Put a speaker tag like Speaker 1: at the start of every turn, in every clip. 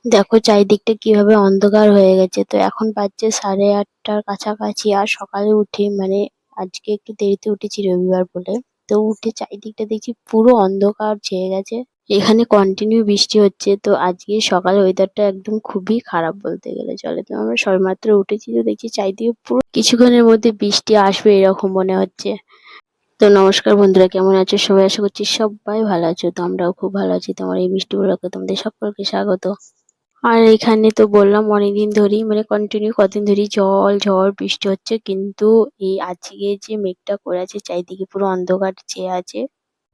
Speaker 1: দেখো চারিদিকটা কিভাবে অন্ধকার হয়ে গেছে। তো এখন বাজছে 8:30টার কাছাকাছি। আর সকালে উঠে মানে আজকে একটু দেরিতে উঠেছি রবিবার বলে। তো উঠে চারিদিকটা দেখছি পুরো অন্ধকার ছেয়ে গেছে। এখানে কন্টিনিউ বৃষ্টি হচ্ছে। তো আজকে সকালে ওয়েদারটা একদম খুবই খারাপ বলতে গেলে চলে। তো আমরা সবেমাত্র উঠেছি, তো দেখছি চারিদিকে পুরো কিছুক্ষণের মধ্যে বৃষ্টি আসবে এরকম মনে হচ্ছে। তো নমস্কার বন্ধুরা, কেমন আছো সবাই? আশা করছি সবাই ভালো আছো। তো আমরাও খুব ভালো আছি। তোমার এই মিষ্টি ব্লগে তোমাদের সকলকে স্বাগত। আর এখানে তো বললাম অনেকদিন ধরেই মানে কন্টিনিউ কদিন ধরেই জল ঝড় বৃষ্টি হচ্ছে, কিন্তু এই আজকে যে মেঘটা করে আছে চারিদিকে পুরো অন্ধকার ছেয়ে আছে,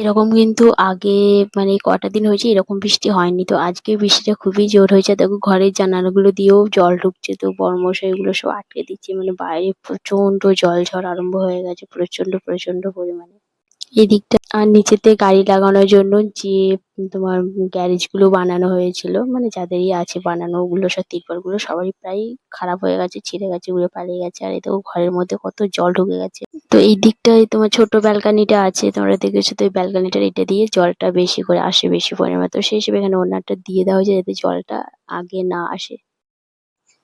Speaker 1: এরকম কিন্তু আগে মানে কটা দিন হয়েছে এরকম বৃষ্টি হয়নি। তো আজকে বৃষ্টিটা খুবই জোর হয়েছে। দেখো ঘরের জানালাগুলো দিয়েও জল ঢুকছে। তো বড়মশাই এগুলো সব আটকে দিচ্ছে, মানে বাইরে প্রচন্ড জল ঝড় আরম্ভ হয়ে গেছে, প্রচন্ড প্রচন্ড পরিমাণে এদিকটা। আর নিচেতে গাড়ি লাগানোর জন্য যে তোমার গ্যারেজ গুলো বানানো হয়েছিল, মানে যাদেরই আছে বানানো, ওগুলো সব তিরপল গুলো সবারই প্রায় খারাপ হয়ে গেছে, ছিঁড়ে গেছে, উড়ে পালিয়ে গেছে। আর এতেও ঘরের মধ্যে কত জল ঢুকে গেছে। তো এই দিকটায় তোমার ছোট ব্যালকানিটা আছে, তোমরা দেখেছো। তো এই ব্যালকানিটার এটা দিয়ে জলটা বেশি করে আসে, বেশি পরিমাণে। তো সেই হিসেবে এখানে ওনারটা দিয়ে দেওয়া হয়েছে যাতে জলটা আগে না আসে।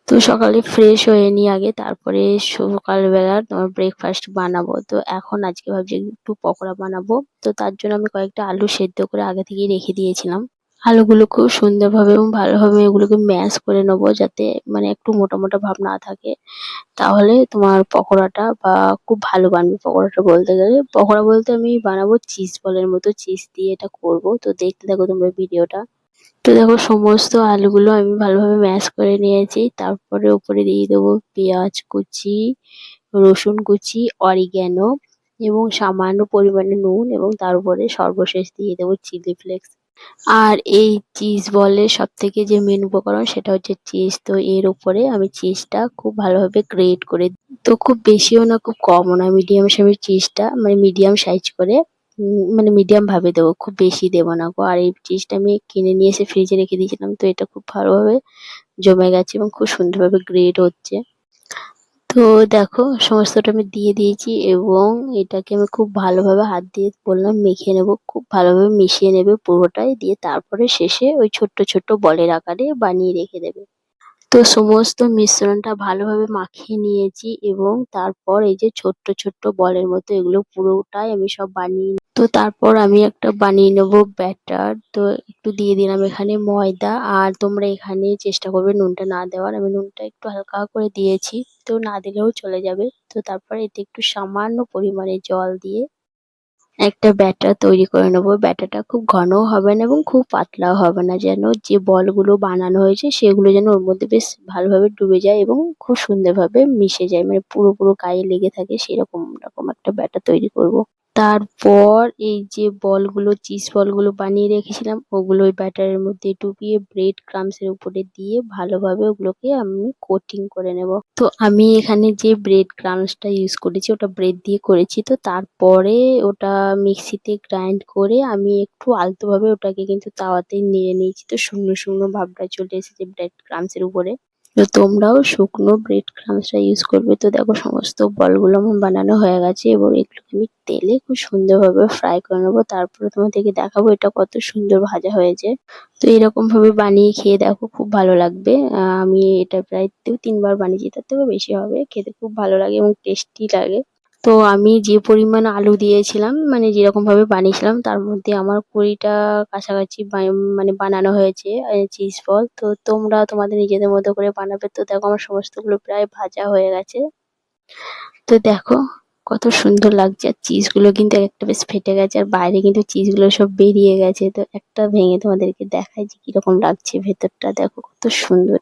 Speaker 1: তো সকালে ফ্রেশ হয়ে নিই আগে, তারপরে সকালবেলা তোমার ব্রেকফাস্ট বানাবো। তো এখন আজকে ভাবছি একটু পকোড়া বানাবো। তো তার জন্য আমি কয়েকটা আলু সেদ্ধ করে আগে থেকেই রেখে দিয়েছিলাম। আলুগুলো খুব সুন্দরভাবে এবং ভালোভাবে এগুলোকে ম্যাশ করে নেবো, যাতে মানে একটু মোটা মোটা ভাব না থাকে। তাহলে তোমার পকোড়াটা বা খুব ভালো বানবে। পকোড়াটা বলতে গেলে, পকোড়া বলতে আমি বানাবো চিজ বলের মতো, চিজ দিয়ে এটা করব। তো দেখতে থাকো তোমরা ভিডিওটা। তো দেখো সমস্ত আলুগুলো আমি ভালোভাবে ম্যাশ করে নিয়েছি। তারপরে উপরে দিয়ে দেবো পেঁয়াজ কুচি, রসুন কুচি, অরিগ্যানো এবং সামান্য পরিমাণে নুন, এবং তার উপরে সর্বশেষ দিয়ে দেবো চিলি ফ্লেক্স। আর এই চিজ বলে সব থেকে যে মেন উপকরণ সেটা হচ্ছে চিজ। তো এর উপরে আমি চিজটা খুব ভালোভাবে গ্রেট করে তো খুব বেশিও না খুব কমও না, মিডিয়াম সাইজের চিজটা, মানে মিডিয়াম সাইজ করে মানে মিডিয়াম ভাবে দেবো, খুব বেশি দেবো না গো। আর এই চিজটা আমি কিনে নিয়ে এসে ফ্রিজে রেখে দিয়েছিলাম। তো এটা খুব ভালোভাবে জমে গেছে এবং খুব সুন্দরভাবে গ্রেট হচ্ছে। তো দেখো সমস্তটা আমি দিয়ে দিয়েছি, এবং এটাকে আমি খুব ভালোভাবে হাত দিয়ে বললাম মেখে নেব, খুব ভালোভাবে মিশিয়ে নেবে পুরোটাই দিয়ে, তারপরে শেষে ওই ছোট্ট ছোট্ট বলের আকারে বানিয়ে রেখে দেবে। তো সমস্ত মিশ্রণটা ভালোভাবে মাখিয়ে নিয়েছি, এবং তারপর এই যে ছোট্ট ছোট্ট বলের মতো এগুলো পুরোটাই আমি সব বানিয়ে তো তারপর আমি একটা বানিয়ে নেবো ব্যাটার। তো একটু দিয়ে দিলাম এখানে ময়দা। আর তোমরা এখানে চেষ্টা করবে নুনটা না দেওয়ার, আমি নুনটা একটু হালকা করে দিয়েছি, তো না দিলেও চলে যাবে। তো তারপরে এতে একটু সামান্য পরিমাণে জল দিয়ে একটা ব্যাটার তৈরি করে নেবো। ব্যাটারটা খুব ঘনও হবে না এবং খুব পাতলাও হবে না, যেন যে বলগুলো বানানো হয়েছে সেগুলো যেন ওর মধ্যে বেশ ভালোভাবে ডুবে যায় এবং খুব সুন্দরভাবে মিশে যায়, মানে পুরো পুরো গায়ে লেগে থাকে সেরকম রকম একটা ব্যাটার তৈরি করব। তারপর এই যে বলগুলো, চিজ বলগুলো বানিয়ে রেখেছিলাম, ওগুলো ওই ব্যাটারের মধ্যে ডুবিয়ে ব্রেড ক্রামস এর উপরে দিয়ে ভালোভাবে ওগুলোকে আমি কোটিং করে নেব। তো আমি এখানে যে ব্রেড ক্রামসটা ইউজ করেছি ওটা ব্রেড দিয়ে করেছি। তো তারপরে ওটা মিক্সিতে গ্রাইন্ড করে আমি একটু আলতোভাবে ওটাকে কিন্তু তাওয়াতে নেড়ে নিয়েছি। তো শুকনো শুকনো ভাবটা চলে এসেছে ব্রেড ক্রামস এর উপরে। তো তোমরাও শুকনো ব্রেড ক্রামসটা ইউজ করবে। তো দেখো সমস্ত বলগুলো আমার বানানো হয়ে গেছে, এবং এগুলোকে আমি তেলে খুব সুন্দরভাবে ফ্রাই করে নেবো। তারপরে তোমাদেরকে দেখাবো এটা কত সুন্দর ভাজা হয়েছে। তো এরকম ভাবে বানিয়ে খেয়ে দেখো, খুব ভালো লাগবে। আমি এটা প্রায় 2-3 বার বানিয়েছি, তার থেকেও বেশি হবে। খেতে খুব ভালো লাগে এবং টেস্টি লাগে। তো আমি যে পরিমাণ আলু দিয়েছিলাম, মানে যেরকম ভাবে বানিয়েছিলাম, তার মধ্যে আমার 20টা কাছাকাছি মানে বানানো হয়েছে চিজ বল। তো তোমরা তোমাদের নিজেদের মতো করে বানাবে। তো দেখো আমার সমস্তগুলো প্রায় ভাজা হয়ে গেছে। তো দেখো কত সুন্দর লাগছে। আর চিজ গুলো কিন্তু একটা বেশ ফেটে গেছে, আর বাইরে কিন্তু চিজ গুলো সব বেরিয়ে গেছে। তো একটা ভেঙে তোমাদেরকে দেখাই যে কিরকম লাগছে ভেতরটা, দেখো কত সুন্দর।